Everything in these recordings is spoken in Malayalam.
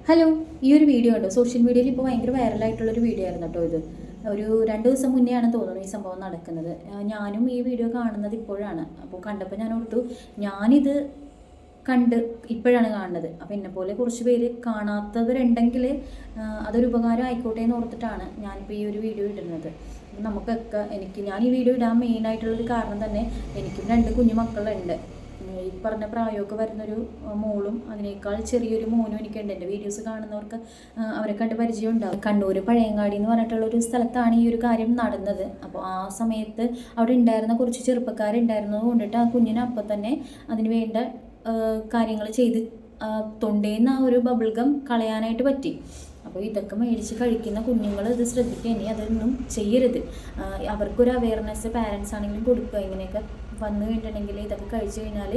ഹലോ. ഈ ഒരു വീഡിയോ ഉണ്ട് സോഷ്യൽ മീഡിയയിൽ ഇപ്പോൾ ഭയങ്കര വൈറലായിട്ടുള്ളൊരു വീഡിയോ ആയിരുന്നു കേട്ടോ ഇത്. ഒരു 2 ദിവസം മുന്നേ ആണ് തോന്നുന്നു ഈ സംഭവം നടക്കുന്നത്. ഞാനും ഈ വീഡിയോ കാണുന്നത് ഇപ്പോഴാണ്. അപ്പോൾ കണ്ടപ്പോൾ ഞാൻ ഓർത്തു ഞാനിത് കണ്ട് ഇപ്പോഴാണ് കാണുന്നത്. അപ്പോൾ എന്നെപ്പോലെ കുറച്ച് പേര് കാണാത്തവരുണ്ടെങ്കിൽ അതൊരു ഉപകാരം ആയിക്കോട്ടെ എന്ന് ഓർത്തിട്ടാണ് ഞാനിപ്പോൾ ഈ ഒരു വീഡിയോ ഇടുന്നത്. നമുക്കൊക്കെ ഞാൻ ഈ വീഡിയോ ഇടാൻ മെയിനായിട്ടുള്ളൊരു കാരണം തന്നെ എനിക്കും 2 കുഞ്ഞു മക്കളുണ്ട്. ഈ പറഞ്ഞ പ്രായമൊക്കെ വരുന്നൊരു മോളും അതിനേക്കാൾ ചെറിയൊരു മോനും എനിക്കുണ്ട്. എൻ്റെ വീഡിയോസ് കാണുന്നവർക്ക് അവരെ കണ്ട് പരിചയം ഉണ്ടാകും. കണ്ണൂർ പഴയങ്ങാടി എന്ന് പറഞ്ഞിട്ടുള്ളൊരു സ്ഥലത്താണ് ഈ ഒരു കാര്യം നടന്നത്. അപ്പോൾ ആ സമയത്ത് അവിടെ ഉണ്ടായിരുന്ന കുറച്ച് ചെറുപ്പക്കാരുണ്ടായിരുന്നത് കൊണ്ടിട്ട് ആ കുഞ്ഞിനെ അപ്പം തന്നെ അതിന് വേണ്ട കാര്യങ്ങൾ ചെയ്ത് തൊണ്ടേന്ന് ആ ഒരു ബബിൾ ഗം കളയാനായിട്ട് പറ്റി. അപ്പോൾ ഇതൊക്കെ മേടിച്ച് കഴിക്കുന്ന കുഞ്ഞുങ്ങൾ ഇത് ശ്രദ്ധിക്കുക, ഇനി അതൊന്നും ചെയ്യരുത്. അവർക്കൊരു അവയർനെസ് പാരൻസ് ആണെങ്കിലും കൊടുക്കുക. ഇങ്ങനെയൊക്കെ വന്നു കഴിഞ്ഞിട്ടുണ്ടെങ്കിൽ ഇതൊക്കെ കഴിച്ചു കഴിഞ്ഞാൽ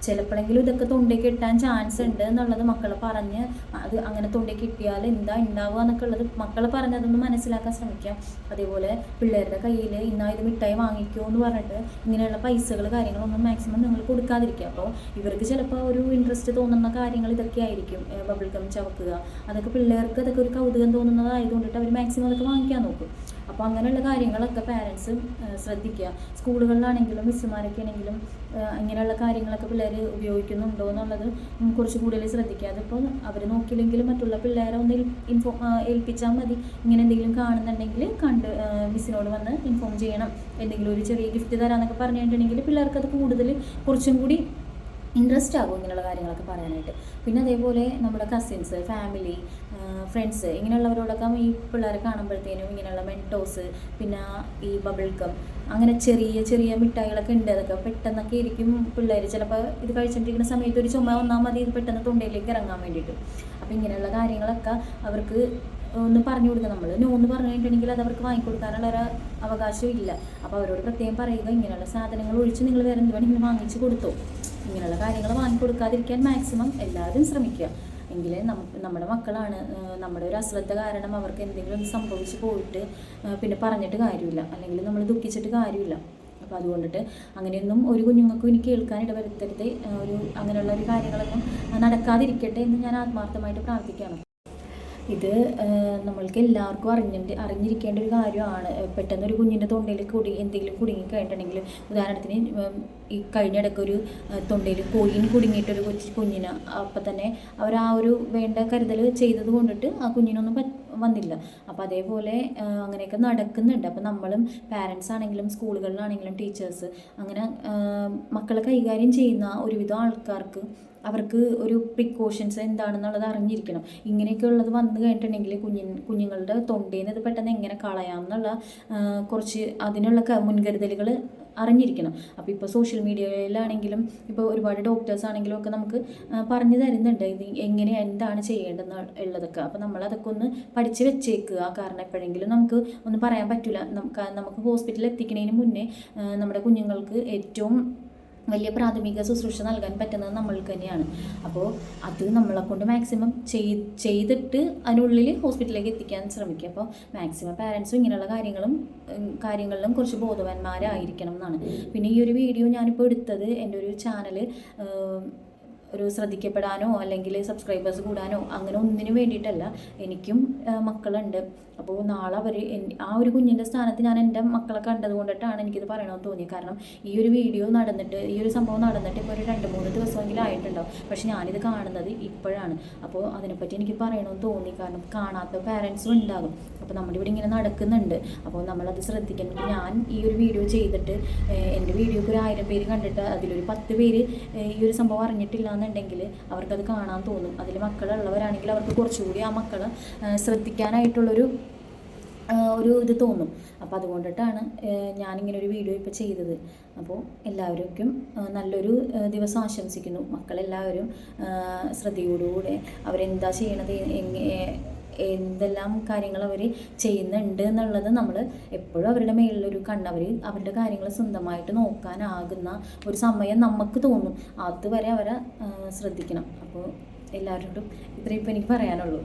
ചിലപ്പോഴെങ്കിലും ഇതൊക്കെ തൊണ്ടയ്ക്ക് കിട്ടാൻ ചാൻസ് ഉണ്ട് എന്നുള്ളത് മക്കളെ പറഞ്ഞ് അത് അങ്ങനെ തൊണ്ടയ്ക്ക് കിട്ടിയാൽ എന്താ ഉണ്ടാവുക എന്നൊക്കെ ഉള്ളത് മക്കളെ പറഞ്ഞതൊന്ന് മനസ്സിലാക്കാൻ ശ്രമിക്കാം. അതേപോലെ പിള്ളേരുടെ കയ്യിൽ ഇന്നാ ഇത് മിഠായി വാങ്ങിക്കുമോ എന്ന് പറഞ്ഞിട്ട് ഇങ്ങനെയുള്ള പൈസകൾ കാര്യങ്ങളൊന്നും മാക്സിമം നിങ്ങൾ കൊടുക്കാതിരിക്കുക. അപ്പോൾ ഇവർക്ക് ചിലപ്പോൾ ഒരു ഇൻട്രസ്റ്റ് തോന്നുന്ന കാര്യങ്ങൾ ഇതൊക്കെ ആയിരിക്കും. ബബിൾ ഗം ചവക്കുക, അതൊക്കെ പിള്ളേർക്ക് അതൊക്കെ ഒരു കൗതുകം തോന്നുന്നതായതുകൊണ്ടിട്ട് അവർ മാക്സിമം അതൊക്കെ വാങ്ങിക്കാൻ നോക്കും. അപ്പോൾ അങ്ങനെയുള്ള കാര്യങ്ങളൊക്കെ പാരൻസ് ശ്രദ്ധിക്കുക. സ്കൂളുകളിലാണെങ്കിലും മിസ്സുമാരൊക്കെ ആണെങ്കിലും ഇങ്ങനെയുള്ള കാര്യങ്ങളൊക്കെ പിള്ളേർ ഉപയോഗിക്കുന്നുണ്ടോ എന്നുള്ളത് കുറച്ച് കൂടുതൽ ശ്രദ്ധിക്കുക. അതിപ്പോൾ അവർ നോക്കിയില്ലെങ്കിലും മറ്റുള്ള പിള്ളേരെ ഒന്ന് ഏൽപ്പിച്ചാൽ മതി. ഇങ്ങനെ എന്തെങ്കിലും കാണുന്നുണ്ടെങ്കിൽ മിസ്സിനോട് വന്ന് ഇൻഫോം ചെയ്യണം, എന്തെങ്കിലും ഒരു ചെറിയ ഗിഫ്റ്റ് തരാമെന്നൊക്കെ പറഞ്ഞിട്ടുണ്ടെങ്കിൽ പിള്ളേർക്കത് കൂടുതൽ കുറച്ചും കൂടി ഇൻട്രസ്റ്റ് ആകും ഇങ്ങനെയുള്ള കാര്യങ്ങളൊക്കെ പറയാനായിട്ട്. പിന്നെ അതേപോലെ നമ്മുടെ കസിൻസ്, ഫാമിലി, ഫ്രണ്ട്സ് ഇങ്ങനെയുള്ളവരോടൊക്കെ ഈ പിള്ളേരെ കാണുമ്പോഴത്തേനും ഇങ്ങനെയുള്ള മെൻറ്റോസ്, പിന്നെ ഈ ബബിൾ ഗം അങ്ങനെ ചെറിയ ചെറിയ മിഠായികളൊക്കെ ഉണ്ട്. അതൊക്കെ പെട്ടെന്നൊക്കെ ഇരിക്കും പിള്ളേർ ചിലപ്പോൾ ഇത് കഴിച്ചിട്ടിരിക്കുന്ന സമയത്ത് ഒരു ചുമ വന്നാൽ മതി ഇത് പെട്ടെന്ന് തൊണ്ടയിലേക്ക് ഇറങ്ങാൻ വേണ്ടിയിട്ട്. അപ്പോൾ ഇങ്ങനെയുള്ള കാര്യങ്ങളൊക്കെ അവർക്ക് ഒന്ന് പറഞ്ഞു കൊടുക്കുക. നമ്മൾ നോ എന്ന് പറഞ്ഞിട്ടുണ്ടെങ്കിൽ അത് അവർക്ക് വാങ്ങിക്കൊടുക്കാനുള്ള ഒരു അവകാശം ഇല്ല. അപ്പോൾ അവരോട് പ്രത്യേകം പറയുക, ഇങ്ങനെയുള്ള സാധനങ്ങൾ ഒഴിച്ച് നിങ്ങൾ വേറെ എന്ത് വേണമെങ്കിലും വാങ്ങിച്ച് കൊടുത്തോ. ഇങ്ങനെയുള്ള കാര്യങ്ങൾ വാങ്ങിക്കൊടുക്കാതിരിക്കാൻ മാക്സിമം എല്ലാവരും ശ്രമിക്കുക. എങ്കിലേ നമ്മുടെ മക്കളാണ്. നമ്മുടെ ഒരു അശ്രദ്ധ കാരണം അവർക്ക് എന്തെങ്കിലും സംഭവിച്ച് പോയിട്ട് പിന്നെ പറഞ്ഞിട്ട് കാര്യമില്ല, അല്ലെങ്കിൽ നമ്മൾ ദുഃഖിച്ചിട്ട് കാര്യമില്ല. അപ്പോൾ അതുകൊണ്ടിട്ട് അങ്ങനെയൊന്നും ഒരു കുഞ്ഞുങ്ങൾക്കും ഇനി കേൾക്കാൻ ഇടവരുത്തരുത്. അങ്ങനെയുള്ള ഒരു കാര്യങ്ങളൊന്നും നടക്കാതിരിക്കട്ടെ എന്ന് ഞാൻ ആത്മാർത്ഥമായിട്ട് പ്രാർത്ഥിക്കുകയാണ്. ഇത് നമ്മൾക്ക് എല്ലാവർക്കും അറിഞ്ഞിരിക്കേണ്ട ഒരു കാര്യമാണ്. പെട്ടെന്നൊരു കുഞ്ഞിൻ്റെ തൊണ്ടയിൽ എന്തെങ്കിലും കുടുങ്ങിക്കഴിഞ്ഞിട്ടുണ്ടെങ്കിൽ, ഉദാഹരണത്തിന് ഈ കഴിഞ്ഞിടയ്ക്കൊരു തൊണ്ടയിൽ കോഴിന് കുടുങ്ങിയിട്ടൊരു കുഞ്ഞിന് അപ്പം തന്നെ അവർ ആ ഒരു വേണ്ട കരുതൽ ചെയ്തത് കൊണ്ടിട്ട് ആ കുഞ്ഞിനൊന്നും വന്നില്ല. അപ്പോൾ അതേപോലെ അങ്ങനെയൊക്കെ നടക്കുന്നുണ്ട്. അപ്പോൾ നമ്മളും പാരൻസ് ആണെങ്കിലും സ്കൂളുകളിലാണെങ്കിലും ടീച്ചേഴ്സ് അങ്ങനെ മക്കളെ കൈകാര്യം ചെയ്യുന്ന ഒരുവിധം ആൾക്കാർക്ക് അവർക്ക് ഒരു പ്രിക്കോഷൻസ് എന്താണെന്നുള്ളത് അറിഞ്ഞിരിക്കണം. ഇങ്ങനെയൊക്കെ ഉള്ളത് വന്നു കഴിഞ്ഞിട്ടുണ്ടെങ്കിൽ കുഞ്ഞുങ്ങളുടെ തൊണ്ടയിൽ നിന്ന് ഇത് പെട്ടെന്ന് എങ്ങനെ കളയാം എന്നുള്ള കുറച്ച് അതിനുള്ള മുൻകരുതലുകൾ അറിഞ്ഞിരിക്കണം. അപ്പോൾ ഇപ്പോൾ സോഷ്യൽ മീഡിയയിലാണെങ്കിലും ഇപ്പോൾ ഒരുപാട് ഡോക്ടേഴ്സ് ആണെങ്കിലും ഒക്കെ നമുക്ക് പറഞ്ഞു തരുന്നുണ്ട് ഇത് എങ്ങനെ എന്താണ് ചെയ്യേണ്ടതെന്ന് ഉള്ളതൊക്കെ. അപ്പോൾ നമ്മളതൊക്കെ ഒന്ന് പഠിച്ച് വെച്ചേക്കുക. കാരണം എപ്പോഴെങ്കിലും നമുക്ക് ഒന്നും പറയാൻ പറ്റില്ല. നമുക്ക് ഹോസ്പിറ്റലിൽ എത്തിക്കുന്നതിന് മുന്നേ നമ്മുടെ കുഞ്ഞുങ്ങൾക്ക് ഏറ്റവും വലിയ പ്രാഥമിക ശുശ്രൂഷ നൽകാൻ പറ്റുന്നത് നമ്മൾക്ക് തന്നെയാണ്. അപ്പോൾ അത് നമ്മളെക്കൊണ്ട് മാക്സിമം ചെയ്തിട്ട് അതിനുള്ളിൽ ഹോസ്പിറ്റലിലേക്ക് എത്തിക്കാൻ ശ്രമിക്കുക. അപ്പോൾ മാക്സിമം പാരൻസും ഇങ്ങനെയുള്ള കാര്യങ്ങളിലും കുറച്ച് ബോധവാന്മാരായിരിക്കണം എന്നാണ്. പിന്നെ ഈ ഒരു വീഡിയോ ഞാനിപ്പോൾ എടുത്തത് എൻ്റെ ഒരു ചാനൽ ഒരു ശ്രദ്ധിക്കപ്പെടാനോ അല്ലെങ്കിൽ സബ്സ്ക്രൈബേഴ്സ് കൂടാനോ അങ്ങനെ ഒന്നിനും വേണ്ടിയിട്ടല്ല. എനിക്കും മക്കളുണ്ട്. അപ്പോൾ നാളെ ആ ഒരു കുഞ്ഞിൻ്റെ സ്ഥാനത്ത് ഞാൻ എൻ്റെ മക്കളെ കണ്ടത് കൊണ്ടിട്ടാണ് എനിക്കിത് പറയണമെന്ന് തോന്നി. കാരണം ഈ ഒരു വീഡിയോ നടന്നിട്ട് ഈ ഒരു സംഭവം നടന്നിട്ട് ഇപ്പോൾ ഒരു 2-3 ദിവസമെങ്കിലും ആയിട്ടുണ്ടാവും. പക്ഷെ ഞാനിത് കാണുന്നത് ഇപ്പോഴാണ്. അപ്പോൾ അതിനെപ്പറ്റി എനിക്ക് പറയണമെന്ന് തോന്നി. കാരണം കാണാത്ത പാരൻസും ഉണ്ടാകും. അപ്പോൾ നമ്മുടെ ഇവിടെ ഇങ്ങനെ നടക്കുന്നുണ്ട്. അപ്പോൾ നമ്മളത് ശ്രദ്ധിക്കണം. ഞാൻ ഈ ഒരു വീഡിയോ ചെയ്തിട്ട് എൻ്റെ വീഡിയോക്ക് ഒരു 1000 പേര് കണ്ടിട്ട് അതിലൊരു 10 പേര് ഈ ഒരു സംഭവം അറിഞ്ഞിട്ടില്ല എന്നുണ്ടെങ്കിൽ അവർക്കത് കാണാൻ തോന്നും. അതിൽ മക്കളുള്ളവരാണെങ്കിൽ അവർക്ക് കുറച്ചുകൂടി ആ മക്കളെ ശ്രദ്ധിക്കാനായിട്ടുള്ളൊരു ഇത് തോന്നും. അപ്പോൾ അതുകൊണ്ടിട്ടാണ് ഞാനിങ്ങനെ ഒരു വീഡിയോ ഇപ്പോൾ ചെയ്തത്. അപ്പോൾ എല്ലാവർക്കും നല്ലൊരു ദിവസം ആശംസിക്കുന്നു. മക്കളെല്ലാവരും ശ്രദ്ധയോടുകൂടെ അവരെന്താ ചെയ്യണത്, എന്തെല്ലാം കാര്യങ്ങൾ അവർ ചെയ്യുന്നുണ്ട് എന്നുള്ളത് നമ്മൾ എപ്പോഴും അവരുടെ മേളിലൊരു അവരുടെ കാര്യങ്ങൾ സ്വന്തമായിട്ട് നോക്കാനാകുന്ന ഒരു സമയം നമുക്ക് തോന്നും. അതുവരെ അവരെ ശ്രദ്ധിക്കണം. അപ്പോൾ എല്ലാവരോടും ഇത്രയും ഇപ്പോൾ എനിക്ക് പറയാനുള്ളൂ.